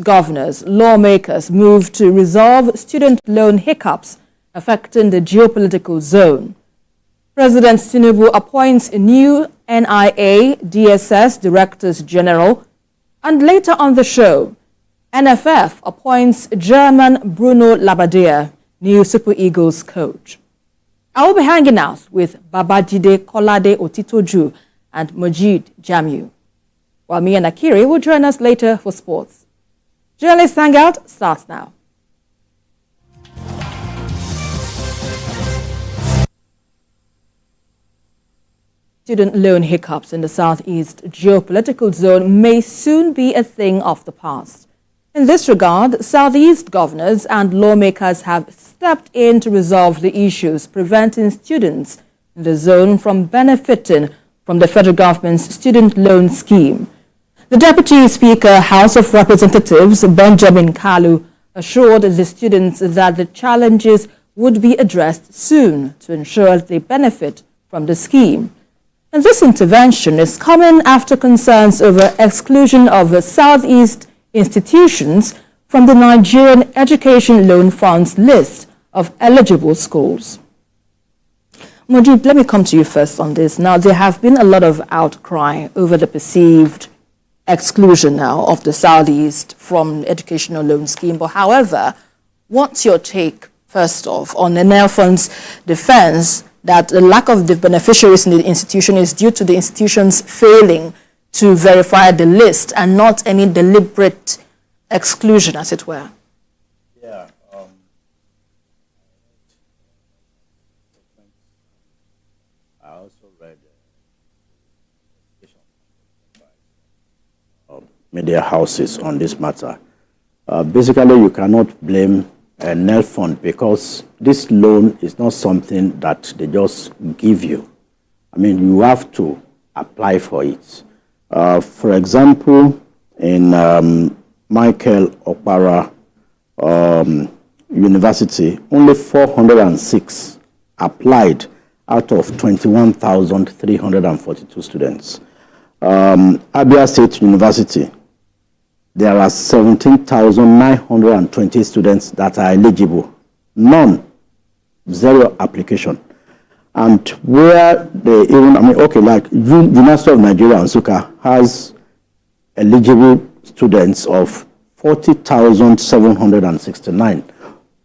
Governors, lawmakers move to resolve student loan hiccups affecting the geopolitical zone. President Tinubu appoints new NIA, DSS Directors General, and later on the show, NFF appoints German Bruno Labbadia, new Super Eagles coach. I will be hanging out with Babajide Kolade Otitoju and Mojid Jamiu, while me and Akiri will join us later for sports. Journalist Hangout starts now. Student loan hiccups in the southeast geopolitical zone may soon be a thing of the past. In this regard, southeast governors and lawmakers have stepped in to resolve the issues preventing students in the zone from benefiting from the federal government's student loan scheme. The Deputy Speaker, House of Representatives, Benjamin Kalu, assured the students that the challenges would be addressed soon to ensure they benefit from the scheme. And this intervention is coming after concerns over exclusion of Southeast institutions from the Nigerian Education Loan Fund's list of eligible schools. Mojib, let me come to you first on this. Now, there have been a lot of outcry over the perceived exclusion now of the Southeast from the educational loan scheme. But however, what's your take, first off, on the NIA Fund's defense that the lack of the beneficiaries in the institution is due to the institutions failing to verify the list and not any deliberate exclusion, as it were? Yeah. I also read media houses on this matter. Basically, you cannot blame NIA Fund because this loan is not something that they just give you. I mean, you have to apply for it. For example, in Michael Okpara University, only 406 applied out of 21,342 students. Abia State University, there are 17,920 students that are eligible. None, zero application. And where they even, I mean, okay, like University of Nigeria, Nsukka, has eligible students of 40,769.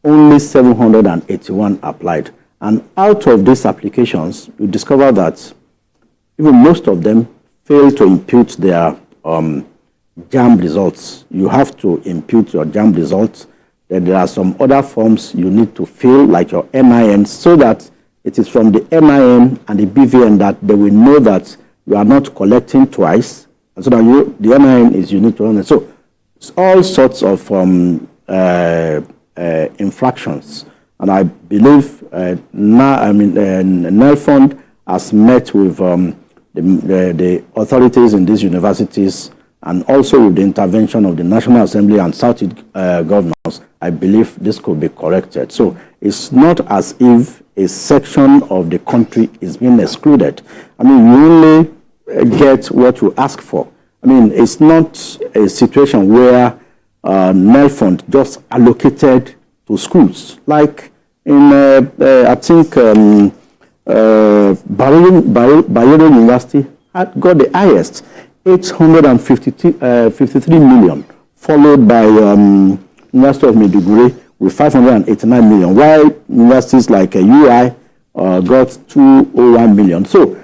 Only 781 applied. And out of these applications, you discover that even most of them fail to impute their JAMB results. You have to impute your JAMB results. Then there are some other forms you need to fill, like your NIN, so that it is from the NIN and the BVN that they will know that you are not collecting twice, and so that the NIN is unique to others. So it's all sorts of infractions. And I believe NIA Fund has met with the authorities in these universities, and also with the intervention of the National Assembly and Southeast governors. I believe this could be corrected. So it's not as if a section of the country is being excluded. I mean, you only get what you ask for. I mean, it's not a situation where NIA Fund just allocated to schools. Like in, I think, Bayero University had got the highest, 853 million, followed by University of Maiduguri with 589 million, while universities like UI got 201 million. So,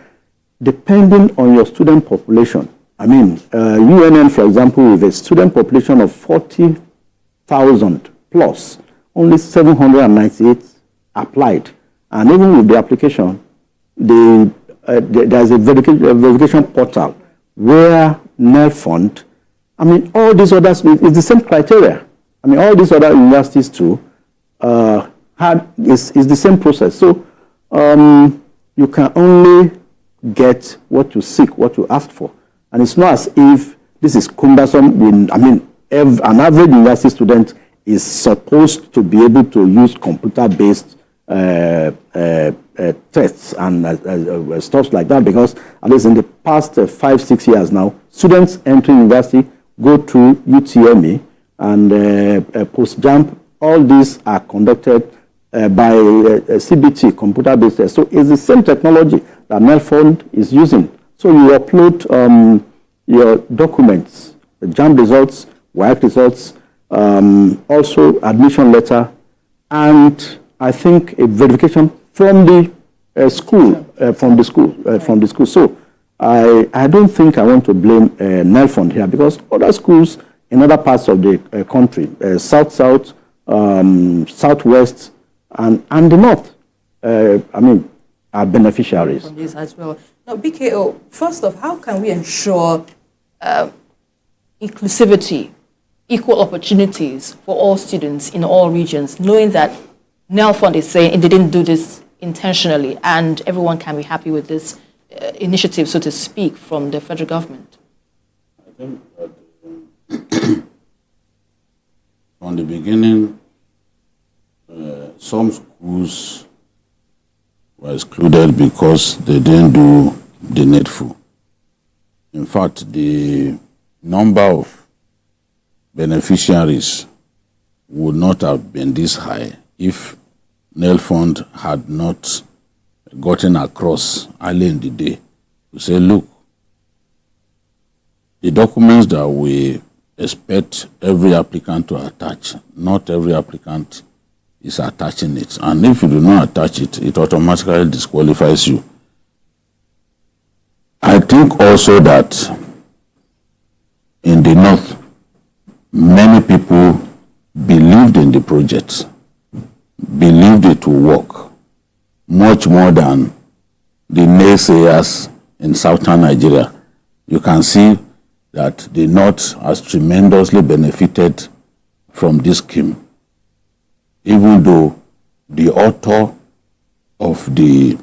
depending on your student population, I mean, UNN, for example, with a student population of 40,000 plus, only 798 applied. And even with the application, there's a verification portal where NIA Fund, I mean, all these others, it's the same criteria. I mean, all these other universities too, is the same process. So you can only get what you seek, what you ask for. And it's not as if this is cumbersome. I mean, an average university student is supposed to be able to use computer-based tests and stuff like that, because at least in the past 5-6 years now, students entering university go through UTME, and post-JAMP, all these are conducted by CBT, computer-based test. So it's the same technology that NELFund is using. So you upload your documents, the JAMP results, WAEC results, also admission letter, and I think a verification from the school, from the school. So I don't think I want to blame NELFund here, because other schools in other parts of the country, south, southwest, and the north, are beneficiaries. From this as well. Now, BKO, first off, how can we ensure inclusivity, equal opportunities for all students in all regions, knowing that NELFund is saying it didn't do this intentionally, and everyone can be happy with this initiative, so to speak, from the federal government? I think that from the beginning, some schools were excluded because they didn't do the needful. In fact, the number of beneficiaries would not have been this high if NELFund had not gotten across early in the day to say, look, the documents that we expect every applicant to attach, not every applicant is attaching it. And if you do not attach it, it automatically disqualifies you. I think also that in the north, many people believed in the project, believed it will work, much more than the naysayers in southern Nigeria. You can see that the north has tremendously benefited from this scheme, even though the author of the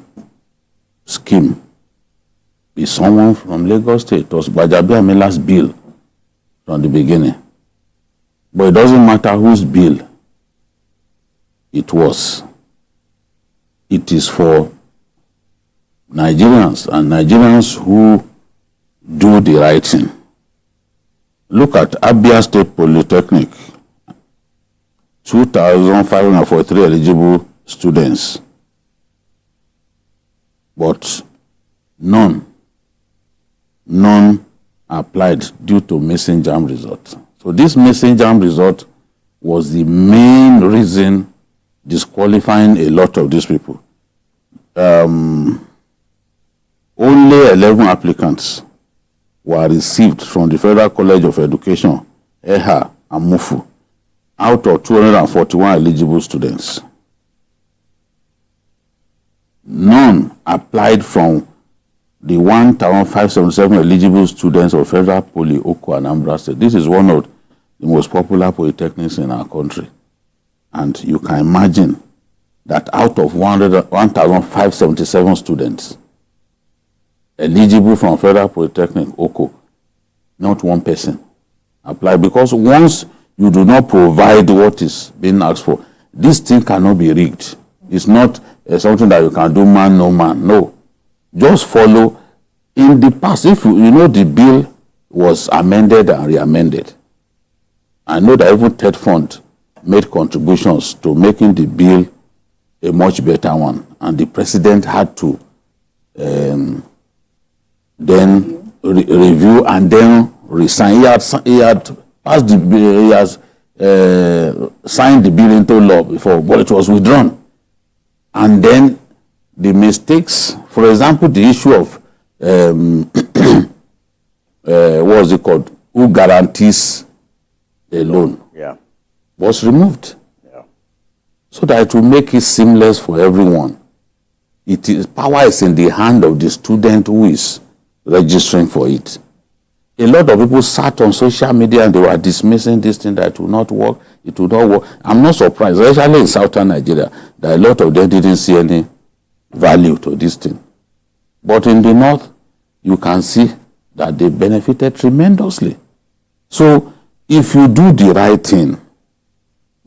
scheme is someone from Lagos State. It was Gbajabiamila's bill from the beginning. But it doesn't matter whose bill it was. It is for Nigerians, and Nigerians who do the right thing. Look at Abia State Polytechnic, 2,543 eligible students, but none applied due to missing JAMB result. So this missing JAMB result was the main reason disqualifying a lot of these people. Only 11 applicants were received from the Federal College of Education, EHA, and MUFU, out of 241 eligible students. None applied from the 1,577 eligible students of Federal Poly, Oko, and Anambra State. This is one of the most popular polytechnics in our country. And you can imagine that out of 1,577 students eligible from Federal Polytechnic, Oko, not one person applied. Because once you do not provide what is being asked for, this thing cannot be rigged. It's not something that you can do man, no man. No. Just follow. In the past, if you know the bill was amended and re-amended, I know that even TED Fund made contributions to making the bill a much better one, and the president had to then review and then resign. He had passed the bill. He has signed the bill into law before, but it was withdrawn. And then the mistakes, for example, the issue of what was it called? Who guarantees a loan? Yeah. Was removed. Yeah. So that it will make it seamless for everyone. Power is in the hand of the student who is registering for it. A lot of people sat on social media and they were dismissing this thing that it will not work. It will not work. I'm not surprised, especially in southern Nigeria, that a lot of them didn't see any value to this thing. But in the north, you can see that they benefited tremendously. So if you do the right thing,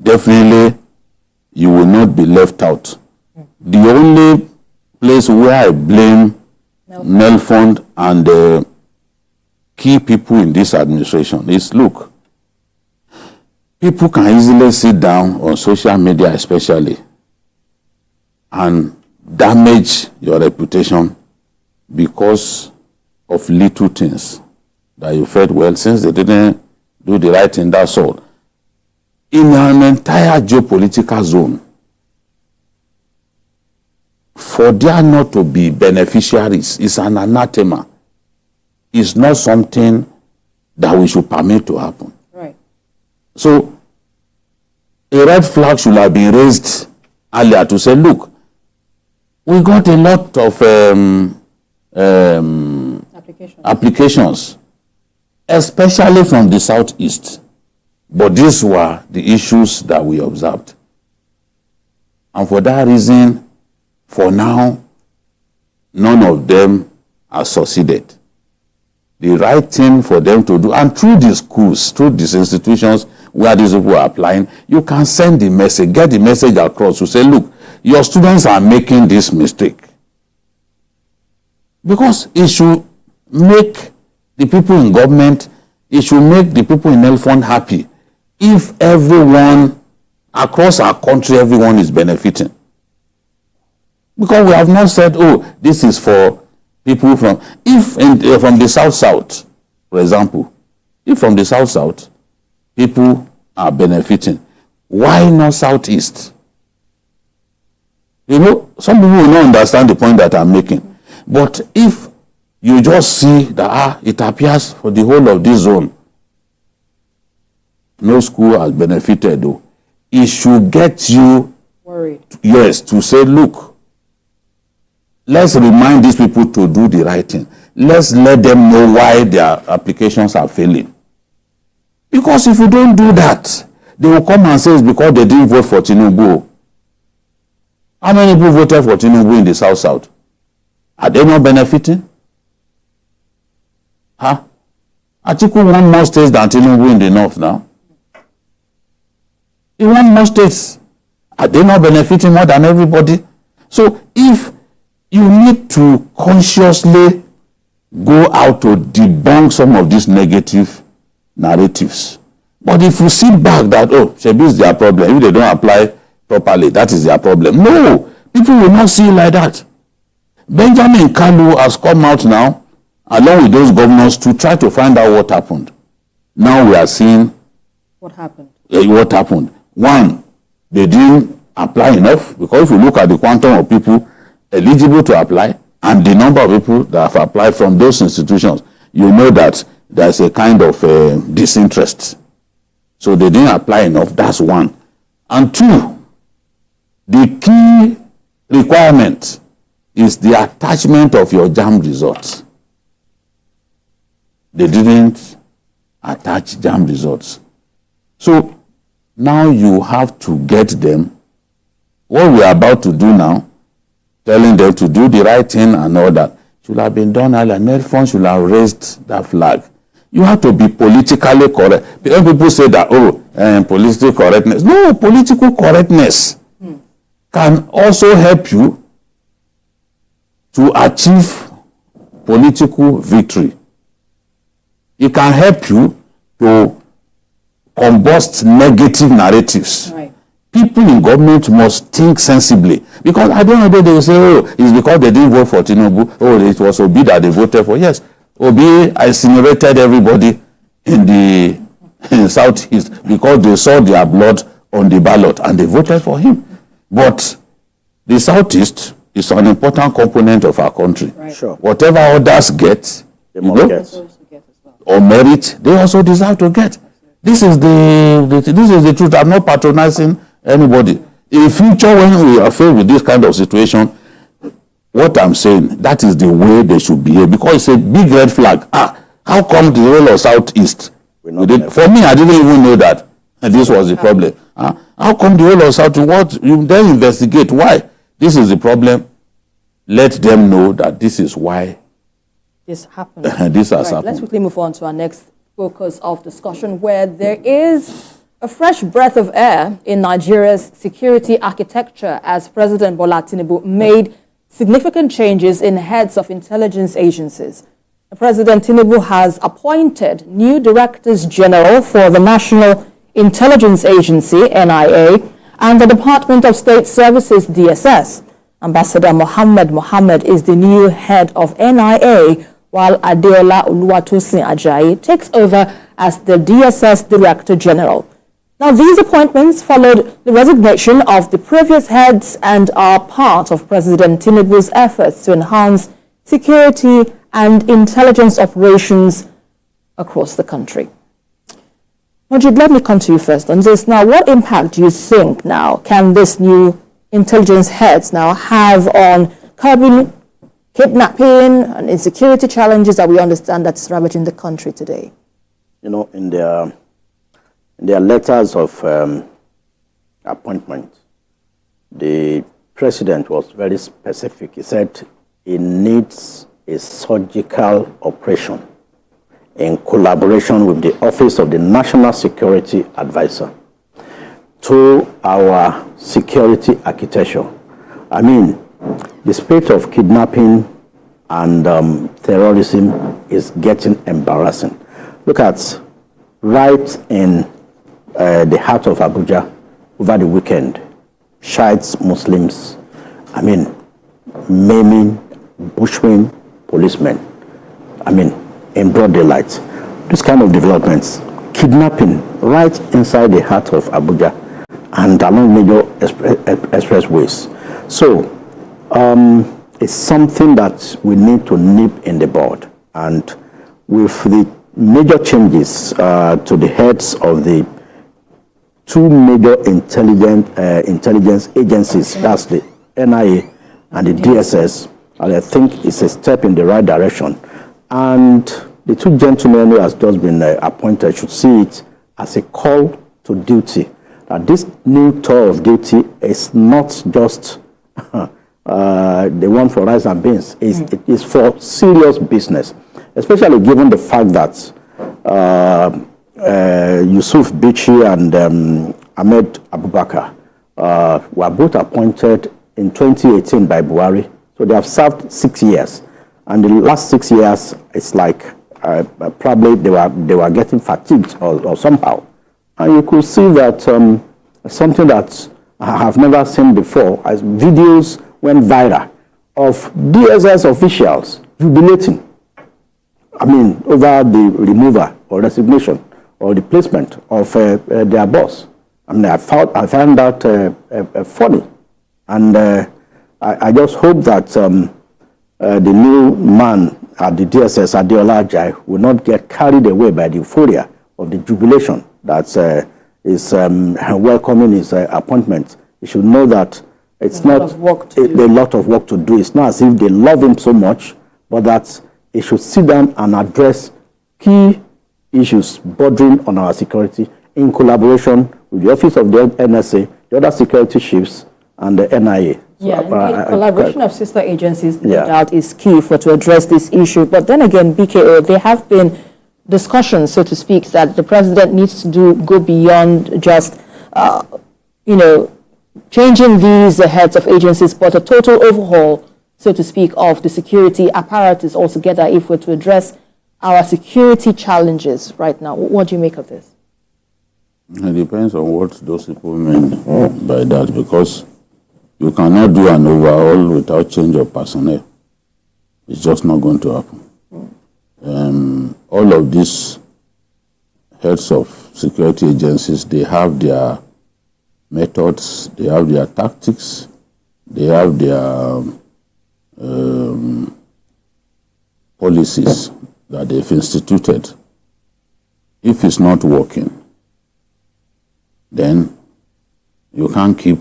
definitely you will not be left out. The only place where I blame NELFund and the key people in this administration is, look, people can easily sit down on social media especially and damage your reputation because of little things that you felt, well, since they didn't do the right thing, that's all. In an entire geopolitical zone, for there not to be beneficiaries is an anathema. It's not something that we should permit to happen. Right. So, a red flag should have been raised earlier to say, look, we got a lot of applications, especially from the southeast. But these were the issues that we observed. And for that reason, for now, none of them have succeeded. The right thing for them to do, and through the schools, through these institutions where these people are applying, you can send the message, get the message across to say, look, your students are making this mistake. Because it should make the people in government, it should make the people in health fund happy if everyone across our country, everyone is benefiting. Because we have not said, oh, this is for people from, from the south, for example, if from the south, people are benefiting, why not southeast? You know, some people will not understand the point that I'm making. But if you just see that it appears for the whole of this zone, no school has benefited, though, it should get you worried. Yes, to say, look, let's remind these people to do the right thing. Let's let them know why their applications are failing. Because if you don't do that, they will come and say it's because they didn't vote for Tinubu. How many people voted for Tinubu in the South? Are they not benefiting? Huh? Atiku won more states than Tinubu in the North now. He won more states. Are they not benefiting more than everybody? So if you need to consciously go out to debunk some of these negative narratives. But if you sit back that, oh, Shebi is their problem, if they don't apply properly, that is their problem. No, people will not see it like that. Benjamin Kalu has come out now, along with those governors, to try to find out what happened. Now we are seeing what happened. What happened. One, they didn't apply enough, because if you look at the quantum of people eligible to apply and the number of people that have applied from those institutions, you know that there's a kind of disinterest. So they didn't apply enough. That's one. And two, the key requirement is the attachment of your JAMB results. They didn't attach JAMB results. So now you have to get them. What we're about to do now, telling them to do the right thing and all that, should have been done earlier. Nelfon should have raised that flag. You have to be politically correct. When people say that, political correctness. No, political correctness can also help you to achieve political victory. It can help you to combust negative narratives. Right. People in government must think sensibly. Because at the end of the day, they will say, oh, it's because they didn't vote for Tinubu. Oh, it was Obi that they voted for. Yes, Obi incinerated everybody in the Southeast because they saw their blood on the ballot and they voted for him. But the Southeast is an important component of our country. Right. Sure. Whatever others get, They must get. or merit, they also deserve to get. This is the truth. I'm not patronizing anybody. In future, when we are faced with this kind of situation, what I'm saying, that is the way they should behave, because it's a big red flag. How come the whole of Southeast? For me, I didn't even know that this was the problem. How come the whole of Southeast? What you then investigate why this is the problem? Let them know that this is why This happened. this has happened. Let's quickly move on to our next focus of discussion, where there is a fresh breath of air in Nigeria's security architecture as President Bola Tinubu made significant changes in heads of intelligence agencies. President Tinubu has appointed new directors general for the National Intelligence Agency, NIA, and the Department of State Services, DSS. Ambassador Mohammed is the new head of NIA, while Adeola Oluwatosin Ajayi takes over as the DSS Director General. Now, these appointments followed the resignation of the previous heads and are part of President Tinubu's efforts to enhance security and intelligence operations across the country. Majid, let me come to you first on this. Now, what impact do you think now can this new intelligence heads now have on curbing kidnapping and insecurity challenges that we understand that's ravaging the country today? You know, in their letters of appointment, the president was very specific. He said he needs a surgical operation in collaboration with the Office of the National Security Advisor to our security architecture. I mean, the spate of kidnapping and terrorism is getting embarrassing. Look at right in the heart of Abuja over the weekend, Shiites, Muslims, I mean, maiming, bushwing policemen, I mean, in broad daylight. This kind of developments, kidnapping right inside the heart of Abuja and along major expressways. So it's something that we need to nip in the bud. And with the major changes to the heads of the two major intelligence agencies, that's the NIA and the DSS, and I think it's a step in the right direction. And the two gentlemen who has just been appointed should see it as a call to duty. That this new tour of duty is not just the one for rice and beans. It is for serious business, especially given the fact that Yusuf Bichi and Ahmed Abubakar were both appointed in 2018 by Buhari. So they have served 6 years. And the last 6 years, it's like probably they were getting fatigued or somehow. And you could see that something that I have never seen before, as videos went viral of DSS officials jubilating, I mean, over the removal or resignation or the placement of their boss. I mean, I found that funny. And I just hope that the new man at the DSS, Adeola Ajayi, will not get carried away by the euphoria of the jubilation that is welcoming his appointment. He should know that it's not a lot of work to do. It's not as if they love him so much, but that he should sit down and address key issues bordering on our security in collaboration with the Office of the NSA, the other security chiefs, and the NIA. Yeah, collaboration of sister agencies, no doubt, is key to address this issue. But then again, BKO, there have been discussions, so to speak, that the president needs to go beyond just, changing these heads of agencies, but a total overhaul, so to speak, of the security apparatus altogether if we're to address our security challenges right now. What do you make of this? It depends on what those people mean by that, because you cannot do an overhaul without change of personnel. It's just not going to happen. All of these heads of security agencies, they have their methods, they have their tactics, they have their policies that they've instituted. If it's not working, then you can't keep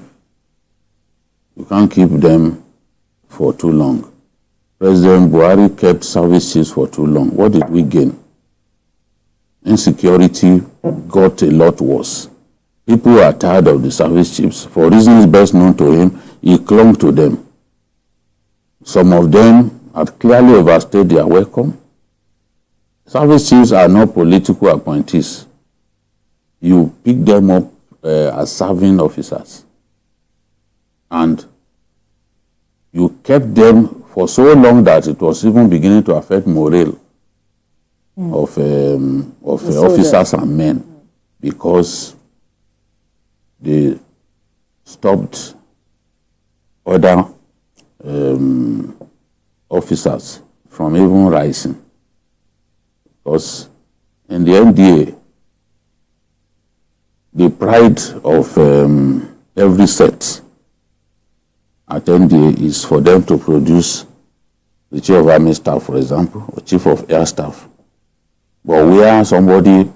them for too long. President Buhari kept service chiefs for too long. What did we gain? Insecurity got a lot worse. People are tired of the service chiefs. For reasons best known to him, he clung to them. Some of them had clearly overstayed their welcome. Service chiefs are not political appointees. You pick them up as serving officers. And you kept them for so long that it was even beginning to affect morale of officers and men, because they stopped other officers from even rising. Because in the NDA, the pride of every set at NDA is for them to produce the Chief of Army Staff, for example, or Chief of Air Staff. But where somebody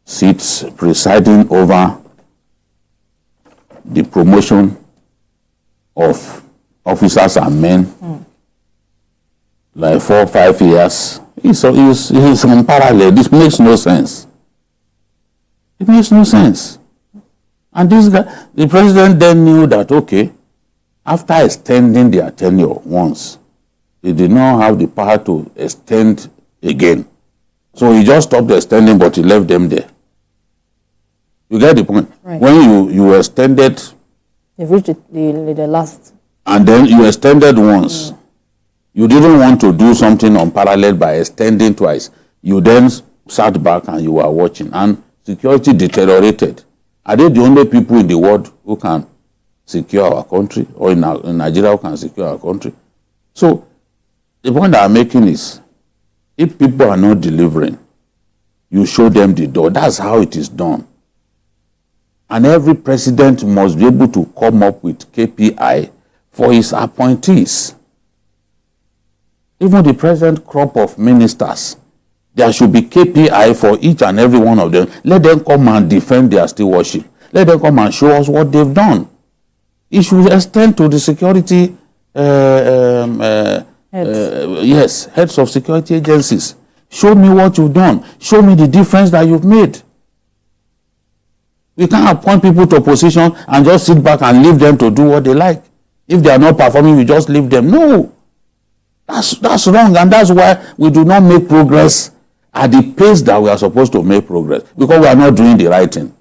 sits presiding over the promotion of officers and men, like 4 or 5 years, it's unparalleled. This makes no sense. It makes no sense. And this guy, the president then knew that, okay, after extending their tenure once, he did not have the power to extend again. So he just stopped extending, but he left them there. You get the point? Right. When you extended... They've reached the last... And then you extended once. You didn't want to do something unparalleled by extending twice. You then sat back and you were watching. And security deteriorated. Are they the only people in the world who can secure our country? Or in Nigeria who can secure our country? So, the point that I'm making is, if people are not delivering, you show them the door. That's how it is done. And every president must be able to come up with KPI for his appointees. Even the present crop of ministers, there should be KPI for each and every one of them. Let them come and defend their stewardship. Let them come and show us what they've done. It should extend to the security heads of security agencies. Show me what you've done. Show me the difference that you've made. We can't appoint people to a position and just sit back and leave them to do what they like. If they are not performing, we just leave them. No. That's wrong, and that's why we do not make progress at the pace that we are supposed to make progress, because we are not doing the right thing.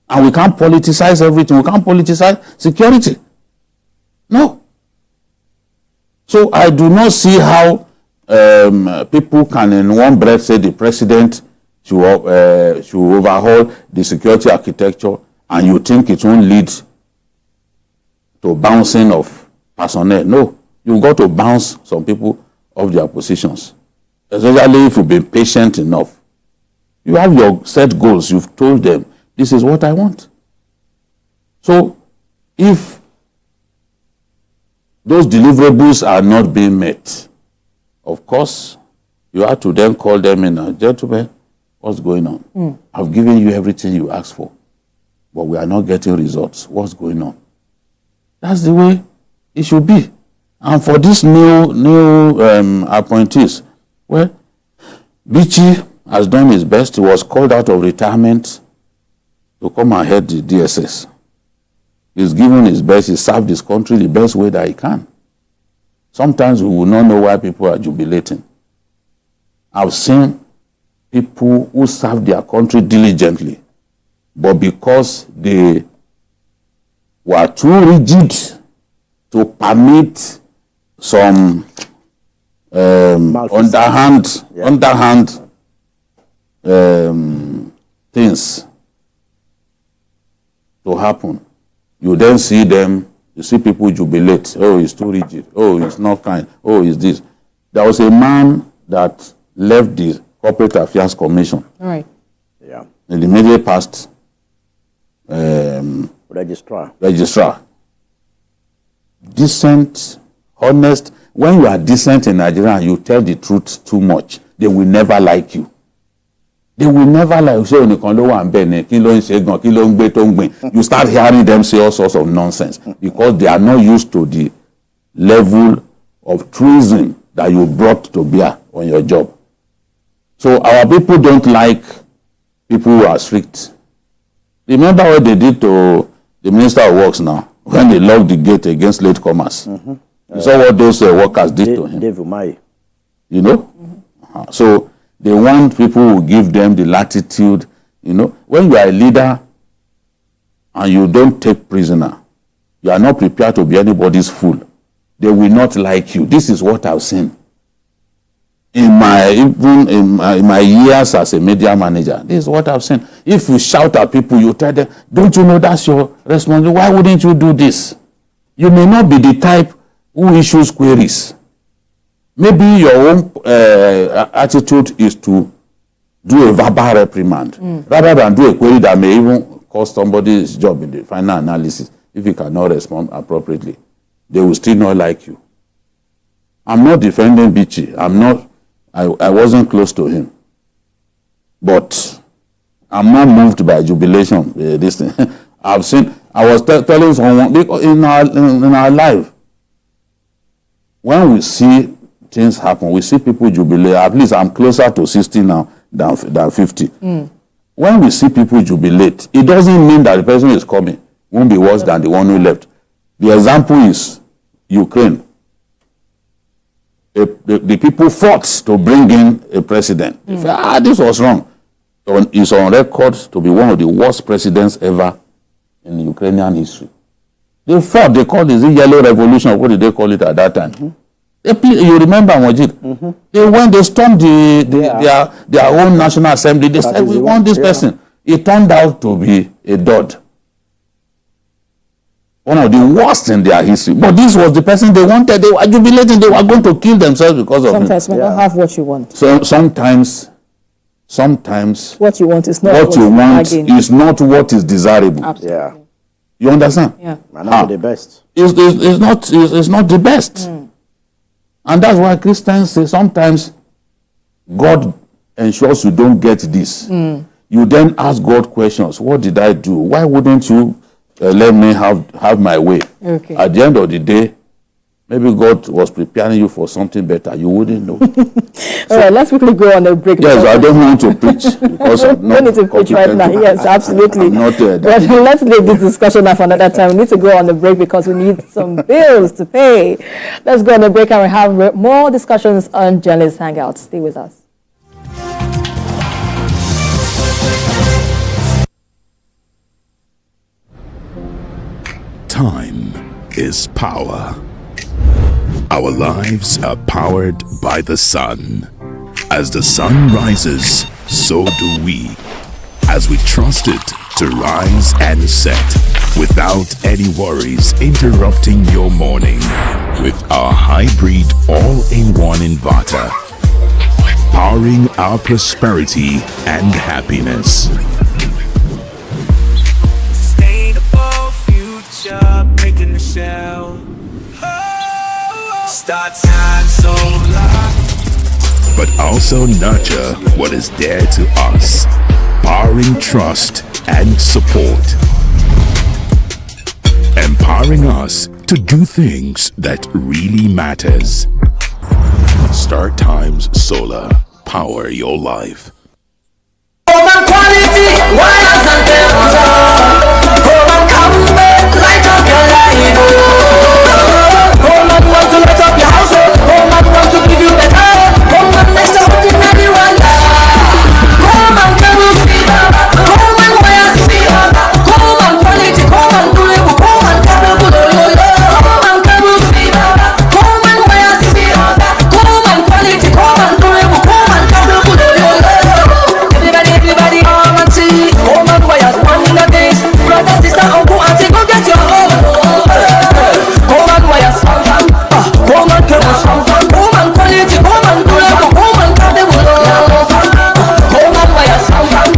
And we can't politicize everything. We can't politicize security. No. So I do not see how people can in one breath say the president should overhaul the security architecture, and you think it won't lead to bouncing of personnel. No. You've got to bounce some people off their positions, especially if you've been patient enough. You have your set goals. You've told them, this is what I want. So if those deliverables are not being met, of course, you have to then call them in, gentlemen, what's going on? I've given you everything you asked for, but we are not getting results. What's going on? That's the way it should be. And for these new appointees, well, Bichi has done his best. He was called out of retirement to come and head the DSS. He's given his best. He served his country the best way that he can. Sometimes we will not know why people are jubilating. I've seen people who serve their country diligently, but because they were too rigid to permit some underhand things to happen. You then see them, you see people jubilate. Oh, he's too rigid. Oh, he's not kind. Oh, he's this. There was a man that left the Corporate Affairs Commission. Right. Yeah. In the immediate past. Registrar. Decent, honest. When you are decent in Nigeria and you tell the truth too much, they will never like you. They will never like you. You start hearing them say all sorts of nonsense because they are not used to the level of treason that you brought to bear on your job. So our people don't like people who are strict. Remember what they did to the Minister of Works now when they locked the gate against latecomers. You saw what those workers did to him. Dave Umahi. You know? So they want people who give them the latitude. You know, when you are a leader and you don't take prisoner, you are not prepared to be anybody's fool. They will not like you. This is what I've seen. In my years as a media manager, this is what I've seen. If you shout at people, you tell them, don't you know that's your responsibility? Why wouldn't you do this? You may not be the type who issues queries. Maybe your own attitude is to do a verbal reprimand rather than do a query that may even cost somebody's job in the final analysis. If you cannot respond appropriately, they will still not like you. I'm not defending Bichi. I wasn't close to him. But I'm not moved by jubilation. This thing. I was telling someone, because in our life, when we see things happen, we see people jubilate. At least I'm closer to 60 now than 50. When we see people jubilate, it doesn't mean that the person is coming won't be worse than the one who left. The example is Ukraine. The people fought to bring in a president. They said, this was wrong. It's on record to be one of the worst presidents ever in Ukrainian history. They fought. They called it the Yellow Revolution. What did they call it at that time? You remember, Majid? They stormed their own National Assembly. They said, we want this person. It turned out to be a dud. One of the worst in their history. But this was the person they wanted. They were jubilating. They were going to kill themselves because of Sometimes you don't have what you want. So sometimes what you want is not what you want is not what is desirable. Absolutely. Yeah. You understand? Yeah. Might not be the best. It's not the best. And that's why Christians say sometimes God ensures you don't get this. You then ask God questions. What did I do? Why wouldn't you let me have my way? Okay. At the end of the day, maybe God was preparing you for something better. You wouldn't know. All right, let's quickly go on a break. Yes, I don't want to preach because I'm not need to preach right now. Yes, absolutely. I'm not But let's leave this discussion up for another time. We need to go on a break because we need some bills to pay. Let's go on a break and we have more discussions on Journalist Hangout. Stay with us. Time is power. Our lives are powered by the sun. As the sun rises, so do we. As we trust it to rise and set without any worries interrupting your morning. With our hybrid all-in-one inverter, powering our prosperity and happiness. Making the shell. Start time solar. But also nurture what is dear to us, powering trust and support, empowering us to do things that really matters. Start Times Solar. Power your life. Quality, wires and cables on. Come and come back, light up your life. Come and want to light up your house. Come and want to give you better. Come and extraordinary wonder. Come and cable fever. Come and wires fever. Come and quality, come and durable. Come and cable good. Come and cable fever. Come and wires fever. Come and quality, come and durable. Come and cable good. Everybody, home and wires, one in a days. Brother, sister, uncle, auntie, go get your own. Home and wires, home and cables, home and quality, home and durable, home and cable. Home and wires, home and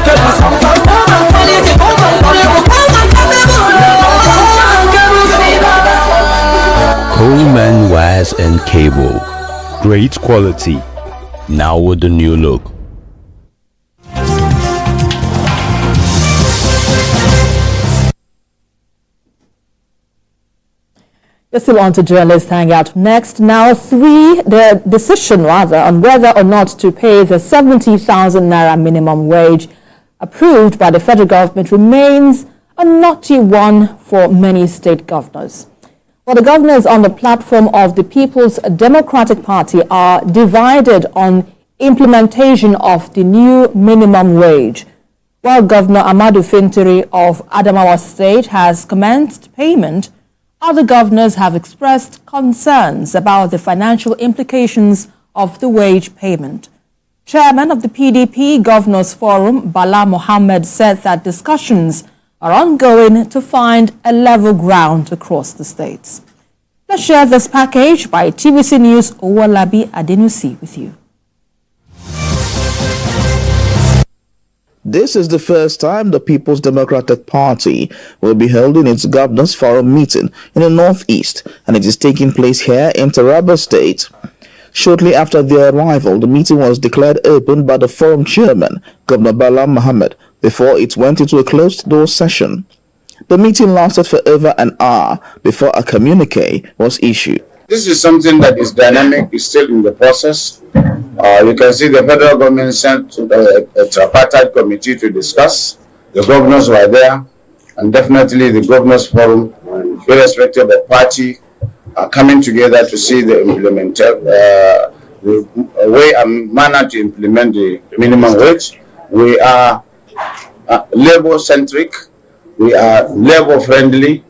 cables, home and quality, home and durable, home and cable. Coleman Wires and Cable. Great quality. Now with the new look. We're still on to Journalist Hangout next. Now, the decision on whether or not to pay the 70,000 naira minimum wage approved by the federal government remains a knotty one for many state governors. Well, the governors on the platform of the People's Democratic Party are divided on implementation of the new minimum wage. While Governor Amadu Fintiri of Adamawa State has commenced payment, other governors have expressed concerns about the financial implications of the wage payment. Chairman of the PDP Governors Forum, Bala Mohammed, said that discussions are ongoing to find a level ground across the states. Let's share this package by TVC News Owolabi Adenusi with you. This is the first time the People's Democratic Party will be holding its Governors Forum meeting in the Northeast, and it is taking place here in Taraba State. Shortly after their arrival, the meeting was declared open by the forum chairman, Governor Bala Mohammed, before it went into a closed-door session. The meeting lasted for over an hour before a communique was issued. This is something that is dynamic, is still in the process. You can see the federal government sent a tripartite committee to discuss. The governors were there, and definitely the governors forum, irrespective of party, are coming together to see the way and manner to implement the minimum wage. We are labor-centric. We are labor-friendly.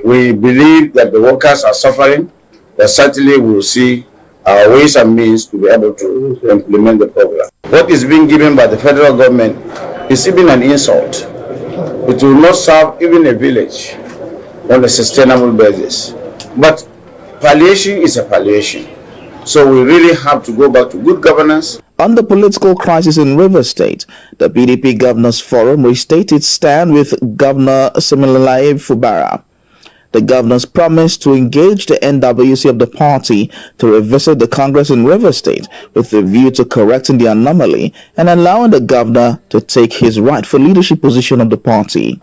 We believe that the workers are suffering, but certainly we will see ways and means to be able to implement the program. What is being given by the federal government is even an insult. It will not serve even a village on a sustainable basis. But palliation is a palliation. So we really have to go back to good governance. On the political crisis in Rivers State, the PDP Governors Forum restated its stand with Governor Siminalayi Fubara. The governors promised to engage the NWC of the party to revisit the Congress in Rivers State with a view to correcting the anomaly and allowing the governor to take his rightful leadership position of the party.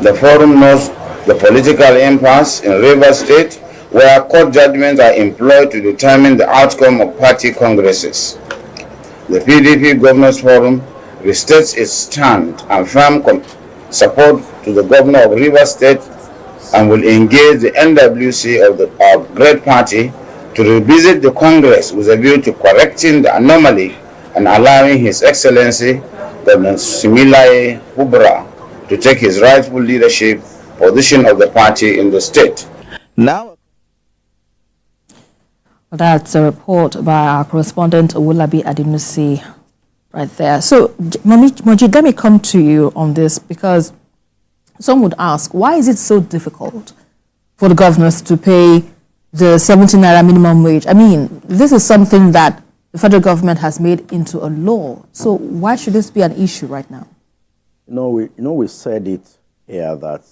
The forum knows the political impasse in Rivers State, where court judgments are employed to determine the outcome of party congresses. The PDP Governors Forum restates its stand and firm support to the governor of Rivers State and will engage the NWC of the Great Party to revisit the Congress with a view to correcting the anomaly and allowing His Excellency Governor Siminalayi Fubara to take his rightful leadership position of the party in the state. Now, that's a report by our correspondent Owolabi Adenusi right there. So, Moji, let me come to you on this, because some would ask, why is it so difficult for the governors to pay the 70 naira minimum wage? I mean, this is something that the federal government has made into a law. So why should this be an issue right now? We said it here that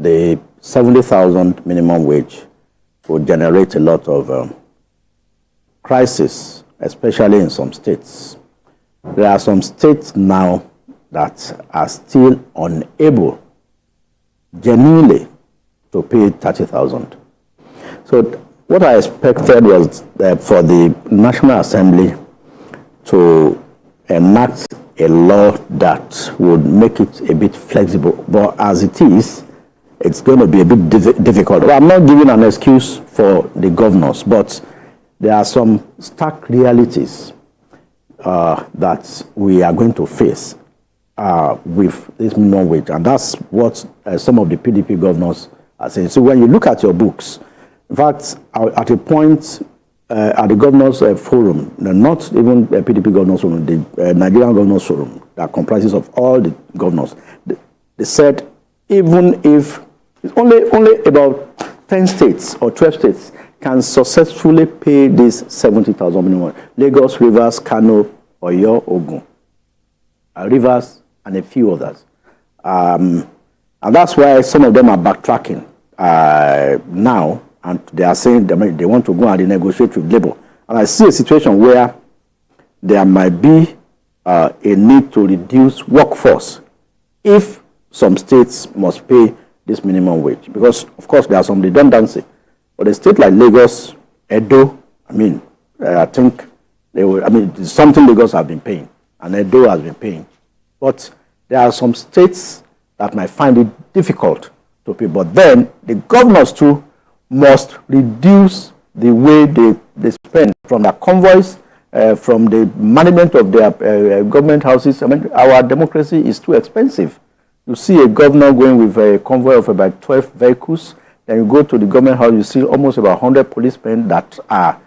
the 70,000 minimum wage would generate a lot of crisis, especially in some states. There are some states now that are still unable genuinely to pay 30,000. So what I expected was for the National Assembly to enact a law that would make it a bit flexible. But as it is, it's going to be a bit difficult. Well, I'm not giving an excuse for the governors, but there are some stark realities that we are going to face with this minimum wage. And that's what some of the PDP governors are saying. So when you look at your books, in fact, at a point at the governors forum, not even the PDP governors forum, the Nigerian governors forum that comprises of all the governors, they said even if it's only about 10 states or 12 states can successfully pay this 70,000 minimum. Lagos, Rivers, Kano, Oyo, Ogun, Rivers, and a few others. And that's why some of them are backtracking now, and they are saying they want to go and negotiate with Labour. And I see a situation where there might be a need to reduce workforce if some states must pay this minimum wage. Because, of course, there are some redundancy. But a state like Lagos, Edo, I think it's something Lagos have been paying, and Edo has been paying. But there are some states that might find it difficult to pay. But then the governors too must reduce the way they spend from their convoys, from the management of their government houses. Our democracy is too expensive. You see a governor going with a convoy of about 12 vehicles, then you go to the government house, you see almost about 100 policemen that are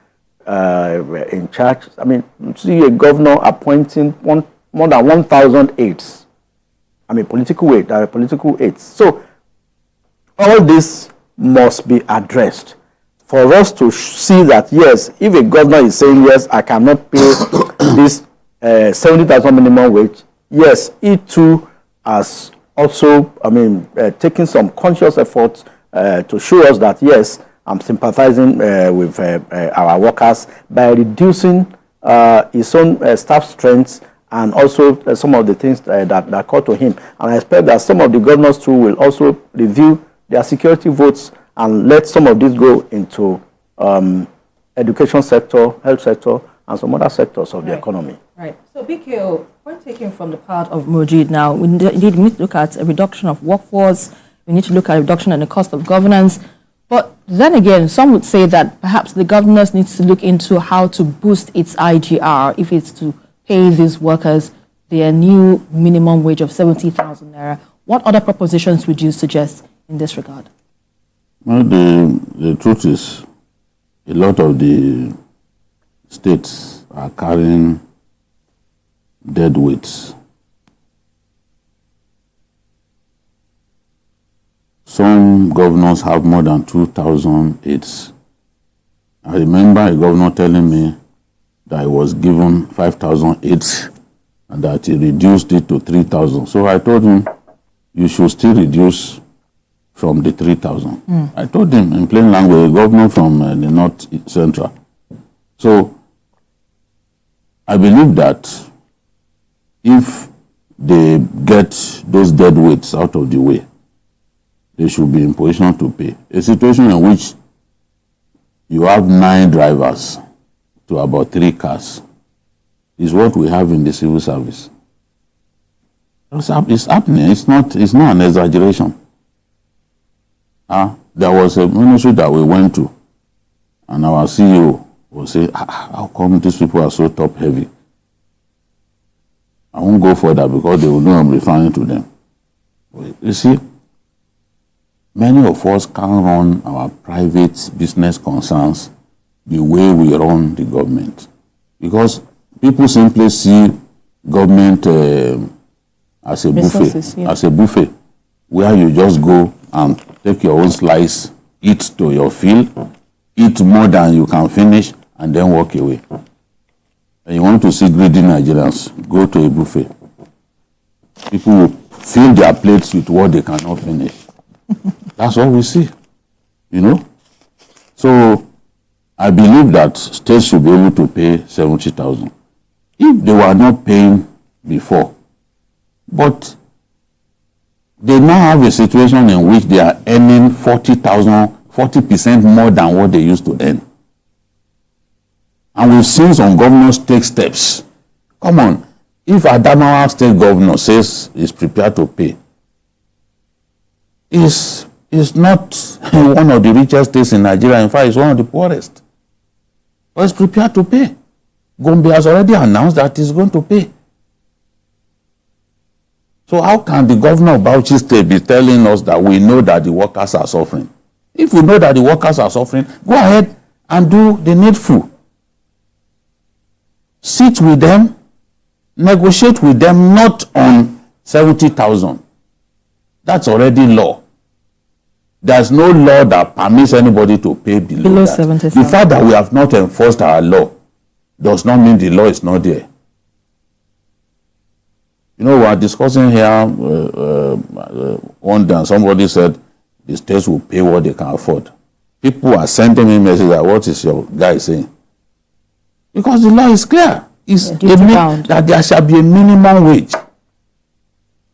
in charge. I mean, see a governor appointing more than 1,000 aides. I mean, political aides. So all this must be addressed for us to see that, yes, if a governor is saying, yes, I cannot pay this 70,000 minimum wage, yes, he too has also, I mean, taking some conscious efforts to show us that, yes, I'm sympathizing with our workers by reducing his own staff strength and also some of the things that occur to him. And I expect that some of the governors too will also review their security votes and let some of this go into education sector, health sector, and some other sectors of the economy. Right. So, BKO, point taken from the part of Mojid now, we need to look at a reduction of workforce, we need to look at a reduction in the cost of governance. But then again, some would say that perhaps the governors need to look into how to boost its IGR if it's to pay these workers their new minimum wage of 70,000 naira. What other propositions would you suggest in this regard? Well, the truth is, a lot of the states are carrying dead weights. Some governors have more than 2,000 aides. I remember a governor telling me that he was given 5,000 aides and that he reduced it to 3,000. So I told him, you should still reduce from the 3,000. I told him in plain language, a governor from the North Central. So I believe that if they get those dead weights out of the way, they should be in position to pay. A situation in which you have 9 drivers to about 3 cars is what we have in the civil service. It's happening. It's not an exaggeration. There was a ministry that we went to, and our CEO will say, how come these people are so top heavy? I won't go further because they will know I'm referring to them. You see, many of us can't run our private business concerns the way we run the government. Because people simply see government as a buffet, as a buffet, where you just go and take your own slice, eat to your fill, eat more than you can finish, and then walk away. And you want to see greedy Nigerians, go to a buffet. People will fill their plates with what they cannot finish. That's what we see, you know. So I believe that states should be able to pay 70,000 if they were not paying before. But they now have a situation in which they are earning 40% more than what they used to earn. And we've seen some governors take steps. Come on, if Adamawa state governor says he's prepared to pay, is not one of the richest states in Nigeria. In fact, it's one of the poorest. But it's prepared to pay. Gombe has already announced that he's going to pay. So how can the governor of Bauchi State be telling us that we know that the workers are suffering? If we know that the workers are suffering, go ahead and do the needful. Sit with them, negotiate with them, not on 70,000. That's already law. There's no law that permits anybody to pay below that. 70,000. The fact that we have not enforced our law does not mean the law is not there. You know, we are discussing here one day, and somebody said the states will pay what they can afford. People are sending me messages like, what is your guy saying? Because the law is clear. It's that there shall be a minimum wage.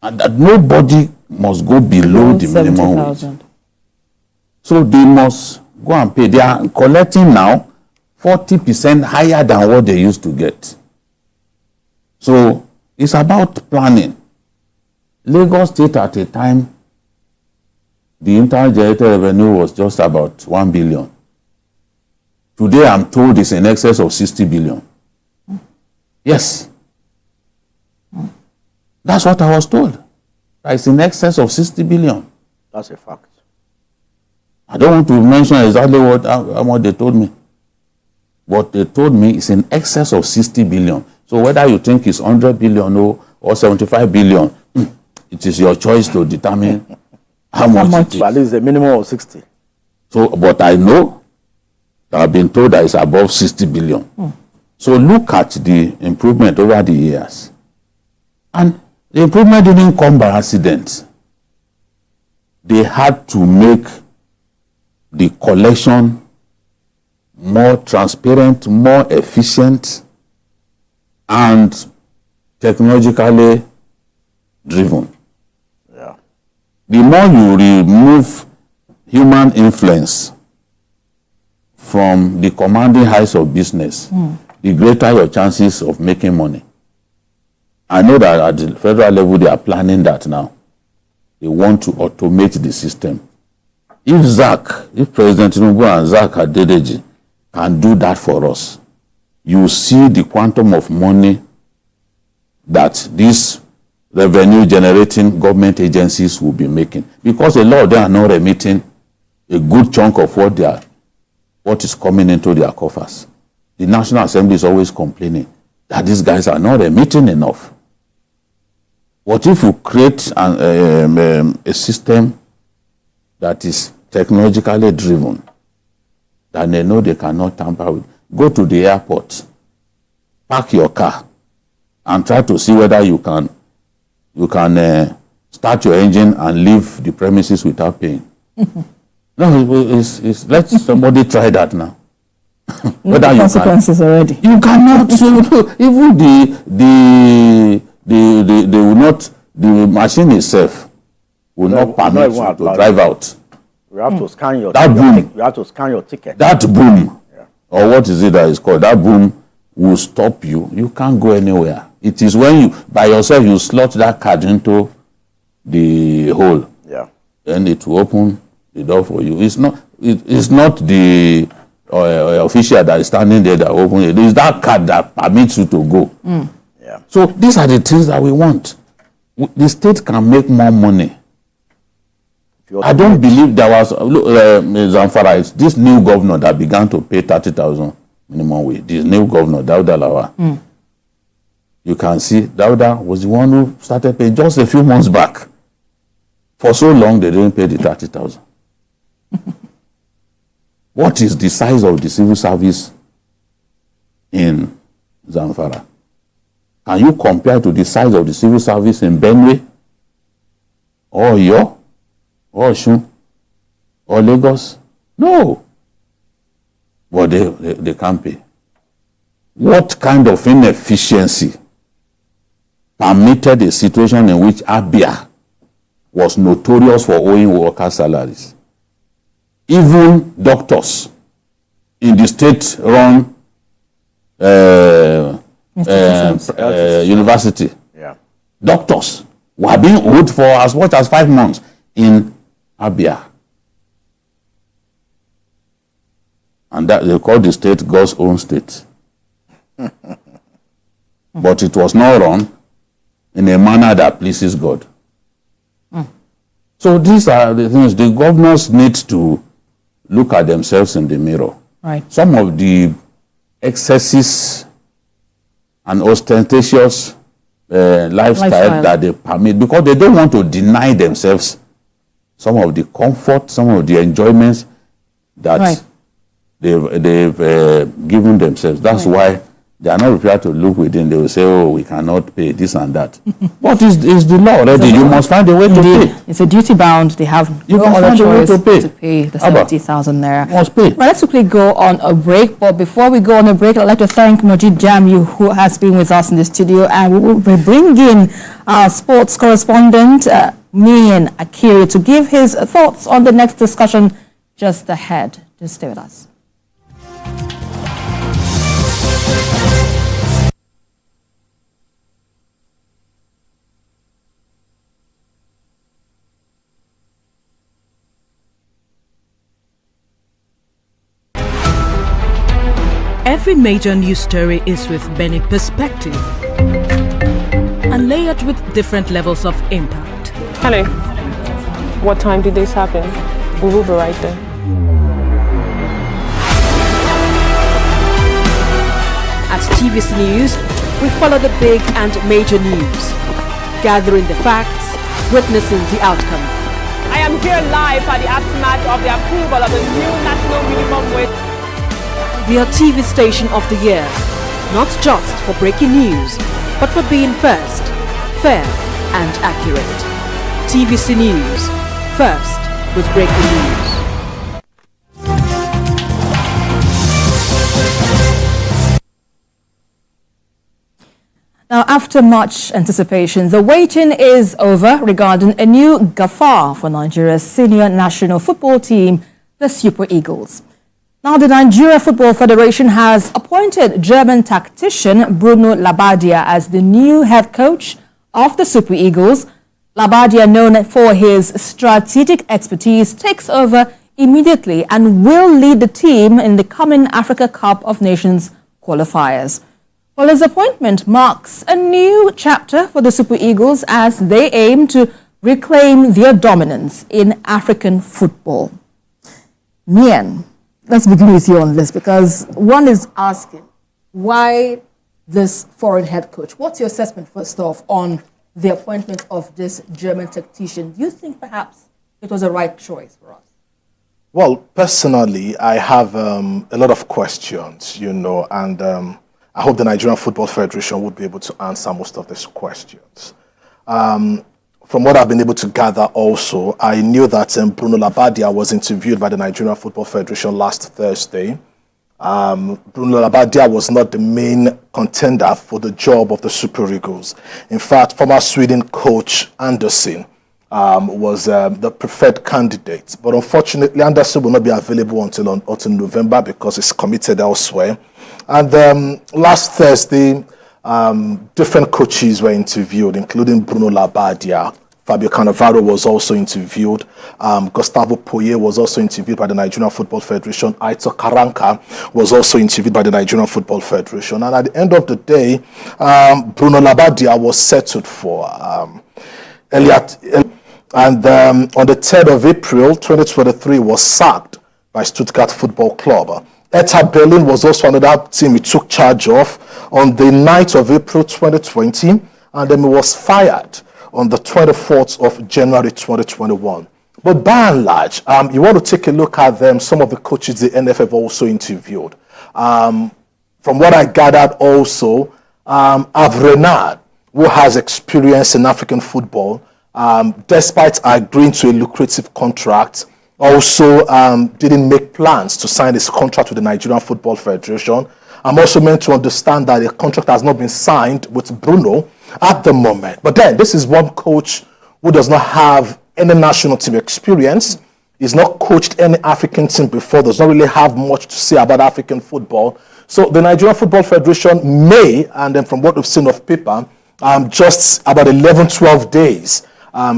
And that nobody must go below the minimum wage. So they must go and pay. They are collecting now 40% higher than what they used to get. So it's about planning. Lagos State at a time, the internal generated revenue was just about 1 billion. Today I'm told it's in excess of 60 billion. Yes. That's what I was told. It's in excess of 60 billion. That's a fact. I don't want to mention exactly how much they told me. What they told me is in excess of 60 billion. So whether you think it's 100 billion or 75 billion, it is your choice to determine how much it is. But at least a minimum of 60. So, but I know that I've been told that it's above 60 billion. So look at the improvement over the years. And the improvement didn't come by accident. They had to make the collection more transparent, more efficient, and technologically driven. Yeah. The more you remove human influence from the commanding heights of business, the greater your chances of making money. I know that at the federal level they are planning that now. They want to automate the system. If President Tinubu and Zak Adedeji can do that for us, you see the quantum of money that these revenue generating government agencies will be making. Because a lot of them are not remitting a good chunk of what is coming into their coffers. The National Assembly is always complaining that these guys are not remitting enough. What if you create a system that is technologically driven, that they know they cannot tamper with? Go to the airport, park your car, and try to see whether you can start your engine and leave the premises without paying. No, let somebody try that now. Whether the consequences already. You cannot. Even they will not. The machine itself will not permit you to drive out. You have to scan your that boom. You have to scan your ticket. That boom, or what is it that is called? That boom will stop you. You can't go anywhere. It is when you by yourself you slot that card into the hole. Yeah. Then it will open the door for you. It's not the official that is standing there that open it. It's that card that permits you to go. Yeah. So these are the things that we want. The state can make more money. I don't believe there was Zamfara. It's this new governor that began to pay 30,000 minimum wage. This new governor, Dauda Lawa. You can see Dauda was the one who started paying just a few months back. For so long, they didn't pay the 30,000. What is the size of the civil service in Zamfara? Can you compare to the size of the civil service in Benue, or Oyo, or Osun, or Lagos? No. But they can't pay. What kind of inefficiency permitted a situation in which Abia was notorious for owing worker salaries? Even doctors in the state-run university, doctors were being owed for as much as 5 months in Abia. And that they call the state God's own state. But it was not run in a manner that pleases God. So these are the things the governors need to look at themselves in the mirror. Right. Some of the excesses and ostentatious lifestyle that they permit, because they don't want to deny themselves some of the comfort, some of the enjoyments that they've given themselves. That's why they are not prepared to look within. They will say, oh, we cannot pay this and that. What is the law already? You must find a way to pay. It's a duty bound. They have no other choice to pay the 70,000 naira. Must pay. Well, let's quickly go on a break. But before we go on a break, I'd like to thank Majid Jamiu, who has been with us in the studio. And we will be bringing our sports correspondent, Mian Akiri, to give his thoughts on the next discussion just ahead. Just stay with us. Every major news story is with many perspectives and layered with different levels of impact. Hello. What time did this happen? We will be right there. At TVC News, we follow the big and major news, gathering the facts, witnessing the outcome. I am here live at the aftermath of the approval of the new national minimum wage. We are TV Station of the Year, not just for breaking news, but for being first, fair and accurate. TVC News, first with breaking news. Now, after much anticipation, the waiting is over regarding a new gaffer for Nigeria's senior national football team, the Super Eagles. Now, the Nigeria Football Federation has appointed German tactician Bruno Labbadia as the new head coach of the Super Eagles. Labbadia, known for his strategic expertise, takes over immediately and will lead the team in the coming Africa Cup of Nations qualifiers. Well, his appointment marks a new chapter for the Super Eagles as they aim to reclaim their dominance in African football. Mian, let's begin with you on this, because one is asking, why this foreign head coach? What's your assessment, first off, on the appointment of this German tactician? Do you think perhaps it was a right choice for us? Well, personally, I have a lot of questions, and I hope the Nigerian Football Federation would be able to answer most of these questions. From what I've been able to gather also, I knew that Bruno Labbadia was interviewed by the Nigerian Football Federation last Thursday. Bruno Labbadia was not the main contender for the job of the Super Eagles. In fact, former Sweden coach Andersson was the preferred candidate. But unfortunately, Andersson will not be available until November because he's committed elsewhere. And last Thursday, different coaches were interviewed, including Bruno Labbadia. Fabio Cannavaro was also interviewed. Gustavo Poyet was also interviewed by the Nigerian Football Federation. Aitor Karanka was also interviewed by the Nigerian Football Federation. And at the end of the day, Bruno Labbadia was settled for Elliot. And on the 3rd of April, 2023, was sacked by Stuttgart Football Club. Hertha Berlin was also another team he took charge of on the 9th of April 2020, and then he was fired on the 24th of January 2021. But by and large, you want to take a look at them, some of the coaches the NFF also interviewed. From what I gathered also, Renard, who has experience in African football, despite agreeing to a lucrative contract, also didn't make plans to sign his contract with the Nigerian Football Federation. I'm also meant to understand that a contract has not been signed with Bruno at the moment. But then, this is one coach who does not have any national team experience. He's not coached any African team before, does not really have much to say about African football. So the Nigerian Football Federation may, and then from what we've seen of paper, just about 11, 12 days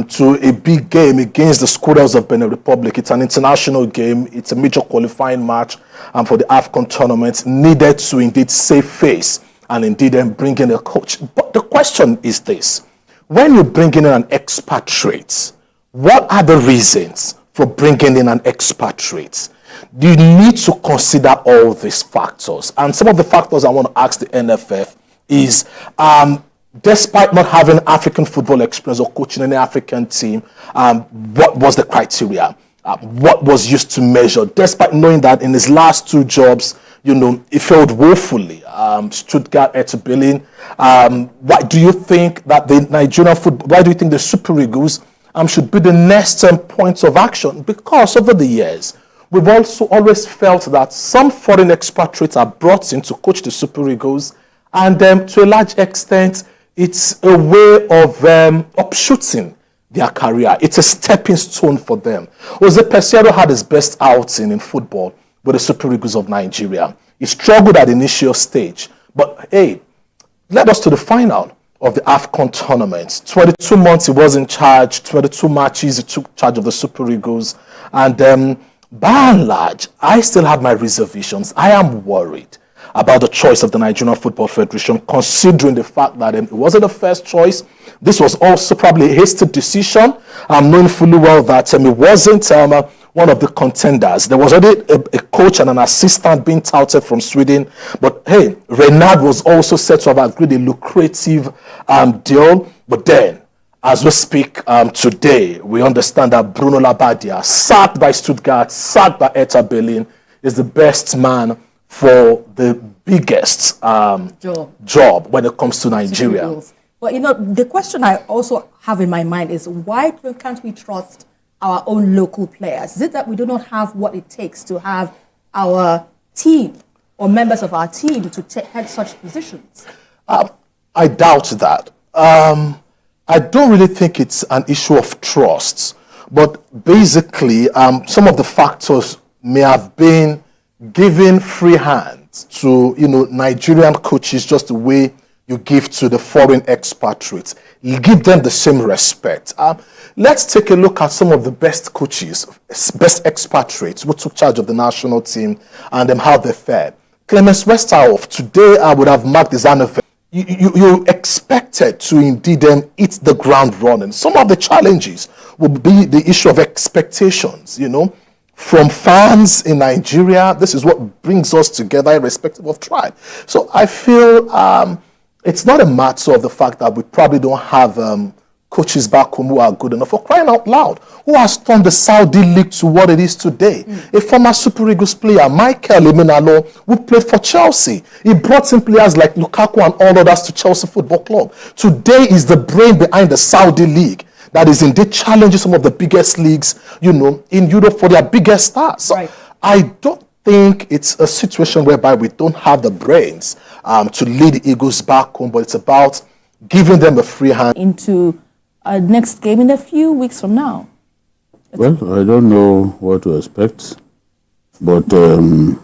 to a big game against the Squirrels of Benin Republic. It's an international game. It's a major qualifying match for the AFCON tournament. Needed to indeed save face and indeed then bring in a coach. But the question is this. When you bring in an expatriate, what are the reasons for bringing in an expatriate? You need to consider all these factors. And some of the factors I want to ask the NFF is, despite not having African football experience or coaching any African team, what was the criteria? What was used to measure? Despite knowing that in his last two jobs, he failed woefully. Stuttgart, Hertha Berlin. Why do you think that the Nigerian football? Why do you think the Super Eagles should be the next point of action? Because over the years, we've also always felt that some foreign expatriates are brought in to coach the Super Eagles, and to a large extent, it's a way of upshooting their career. It's a stepping stone for them. Jose Peseiro had his best outing in football with the Super Eagles of Nigeria. He struggled at the initial stage, but hey, led us to the final of the AFCON tournament. 22 months he was in charge, 22 matches he took charge of the Super Eagles, and by and large, I still have my reservations. I am worried about the choice of the Nigerian Football Federation, considering the fact that it wasn't the first choice. This was also probably a hasty decision, knowing fully well that it wasn't one of the contenders. There was already a coach and an assistant being touted from Sweden. But hey, Renard was also said to have agreed a lucrative deal. But then, as we speak today, we understand that Bruno Labbadia, sacked by Stuttgart, sacked by Hertha Berlin, is the best man for the biggest job when it comes to Nigeria. Well, you know, the question I also have in my mind is why can't we trust our own local players? Is it that we do not have what it takes to have our team or members of our team to head such positions? I doubt that. I don't really think it's an issue of trust, but basically some of the factors may have been giving free hands to, you know, Nigerian coaches just the way you give to the foreign expatriates. You give them the same respect. Let's take a look at some of the best coaches, best expatriates who took charge of the national team and how they fared. Clemens Westerhoff, today I would have marked his anniversary. You expected to indeed hit the ground running. Some of the challenges will be the issue of expectations, you know, from fans in Nigeria. This is what brings us together irrespective of tribe. So I feel it's not a matter of the fact that we probably don't have coaches back home who are good enough. For crying out loud, who has turned the Saudi league to what it is today? A former Super Eagles player, Michael Emenalo, who played for Chelsea. He brought in players like Lukaku and all others to Chelsea Football Club. Today is the brain behind the Saudi league that is indeed challenging some of the biggest leagues, you know, in Europe for their biggest stars. So I don't think it's a situation whereby we don't have the brains to lead the Eagles back home, but it's about giving them a free hand. Into next game in a few weeks from now. Well, I don't know what to expect, but the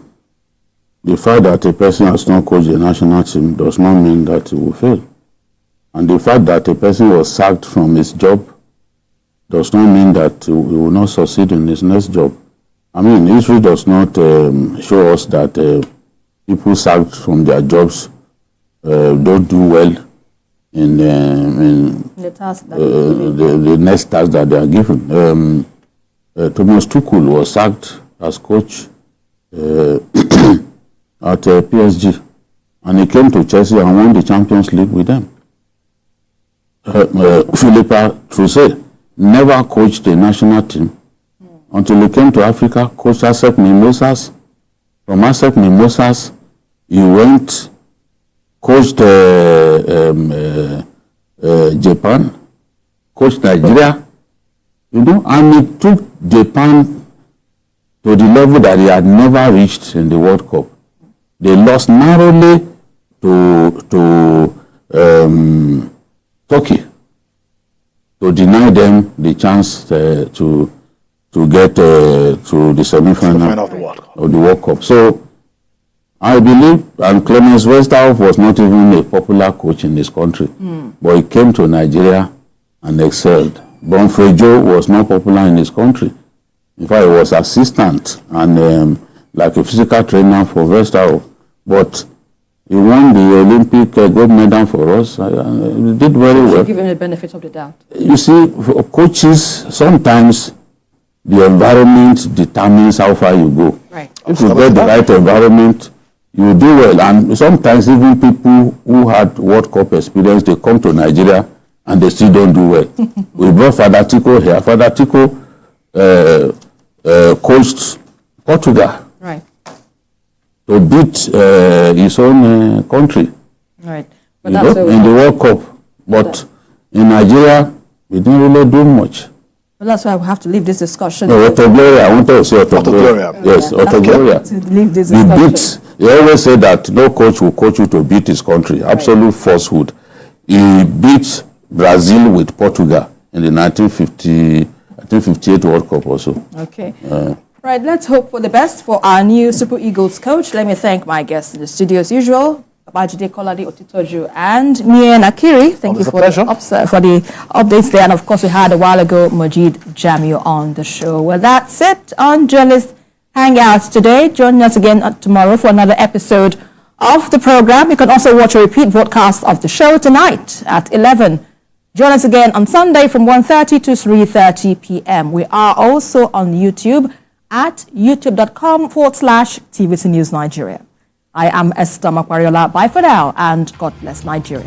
fact that a person has not coached the national team does not mean that he will fail. And the fact that a person was sacked from his job does not mean that he will not succeed in his next job. I mean, history does not show us that people sacked from their jobs don't do well in the task that the next task that they are given. Thomas Tuchel was sacked as coach at PSG, and he came to Chelsea and won the Champions League with them. Philippa Trousse never coached the national team until he came to Africa, coached ASEC Mimosas. From ASEC Mimosas, he went, coached Japan, coached Nigeria, you know, and he took Japan to the level that he had never reached in the World Cup. They lost narrowly to Turkey to deny them the chance to get to the semi-final of the World Cup. So I believe, and Clemens Westerhoff was not even a popular coach in this country, but he came to Nigeria and excelled. Bonfrejo was not popular in this country. In fact, he was assistant and like a physical trainer for Westerhoff, but he won the Olympic gold medal for us. He did very well. Give him the benefit of the doubt. You see, for coaches, sometimes the environment determines how far you go. Right. If you get the right environment, you do well. And sometimes even people who had World Cup experience, they come to Nigeria and they still don't do well. We brought Father Tico here. Father Tico coached Portugal. Right. To beat his own country. Right. But you know, in the World Cup. But in Nigeria, we didn't really do much. Well, that's why we have to leave this discussion. No, Autogloria. I wanted to say Autogloria. Yes, Autogloria. To leave this discussion. He always said that no coach will coach you to beat his country. Absolute falsehood. He beat Brazil with Portugal in the 1958 World Cup also. Okay. Right, let's hope for the best for our new Super Eagles coach. Let me thank my guests in the studio as usual, Babajide Kolade Otitoju and Mie Nakiri. Thank you for the updates there. And of course, we had a while ago Majid Jamiu on the show. Well, that's it on Journalist Hangouts today. Join us again tomorrow for another episode of the program. You can also watch a repeat broadcast of the show tonight at 11. Join us again on Sunday from 1:30 to 3:30 p.m. We are also on YouTube at youtube.com/TVC News Nigeria. I am Esther Makwariola. Bye for now, and God bless Nigeria.